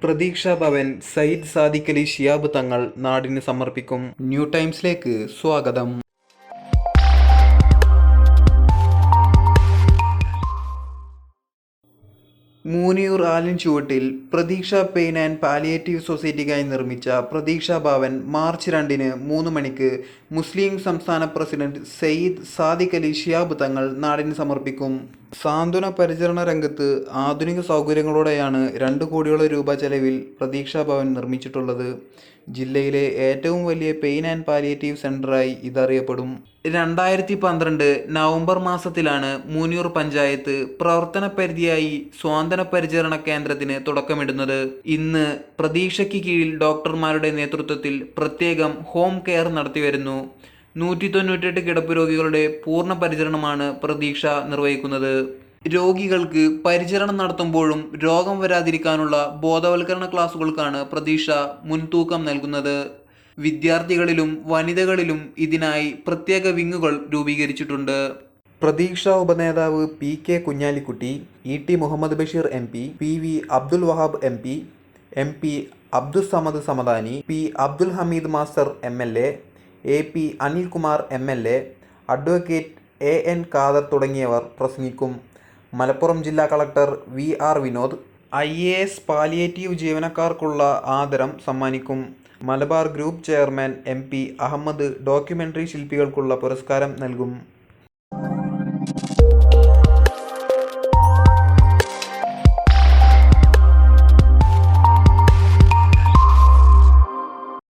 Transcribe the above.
പ്രതീക്ഷാ ഭവൻ സയ്യിദ് സാദിഖ് അലി ശിഹാബ് തങ്ങൾ നാടിന് സമർപ്പിക്കും. ന്യൂ ടൈംസിലേക്ക് സ്വാഗതം. മൂന്നിയൂർ ആലിൻചുവട്ടിൽ പ്രതീക്ഷ പെയിൻ ആൻഡ് പാലിയേറ്റീവ് സൊസൈറ്റിക്കായി നിർമ്മിച്ച പ്രതീക്ഷാ ഭവൻ മാർച്ച് 2-ന് 3 മണിക്ക് മുസ്ലിം സംസ്ഥാന പ്രസിഡന്റ് സയ്യിദ് സാദിഖ് അലി ശിഹാബ് തങ്ങൾ നാടിന് സമർപ്പിക്കും. സാന്ത്വന പരിചരണ രംഗത്ത് ആധുനിക സൗകര്യങ്ങളോടെയാണ് 2 കോടിയോളം രൂപ ചെലവിൽ പ്രതീക്ഷാ ഭവൻ നിർമ്മിച്ചിട്ടുള്ളത്. ജില്ലയിലെ ഏറ്റവും വലിയ പെയിൻ ആൻഡ് പാലിയേറ്റീവ് സെൻ്ററായി ഇതറിയപ്പെടും. 2012 നവംബർ മാസത്തിലാണ് മൂന്നിയൂർ പഞ്ചായത്ത് പ്രവർത്തന പരിധിയായി സ്വാന്തന പരിചരണ കേന്ദ്രത്തിന് തുടക്കമിടുന്നത്. ഇന്ന് പ്രതീക്ഷയ്ക്ക് കീഴിൽ ഡോക്ടർമാരുടെ നേതൃത്വത്തിൽ പ്രത്യേകം ഹോം കെയർ നടത്തിവരുന്നു. 198 കിടപ്പ് രോഗികളുടെ പൂർണ്ണ പരിചരണമാണ് പ്രതീക്ഷ നിർവഹിക്കുന്നത്. രോഗികൾക്ക് പരിചരണം നടത്തുമ്പോഴും രോഗം വരാതിരിക്കാനുള്ള ബോധവൽക്കരണ ക്ലാസുകൾക്കാണ് പ്രതീക്ഷ മുൻതൂക്കം നൽകുന്നത്. വിദ്യാർത്ഥികളിലും വനിതകളിലും ഇതിനായി പ്രത്യേക വിങ്ങുകൾ രൂപീകരിച്ചിട്ടുണ്ട്. പ്രതീക്ഷ ഉപനേതാവ് PK Kunhalikutty, ET Muhammad Basheer MP, PV Abdul Wahab MP Abdussamad Samadani, P Abdul Hameed master MLA, AP Anilkumar MLA, advocate AN Khader തുടങ്ങിയവർ പ്രസംഗിക്കും. മലപ്പുറം ജില്ലാ collector VR Vinod IAS palliative ജീവനക്കാർക്കുള്ള ആദരം സമ്മാനിക്കും. Malabar group chairman MP Ahammed documentary ശില്പികൾക്കുള്ള പുരസ്കാരം നൽകും.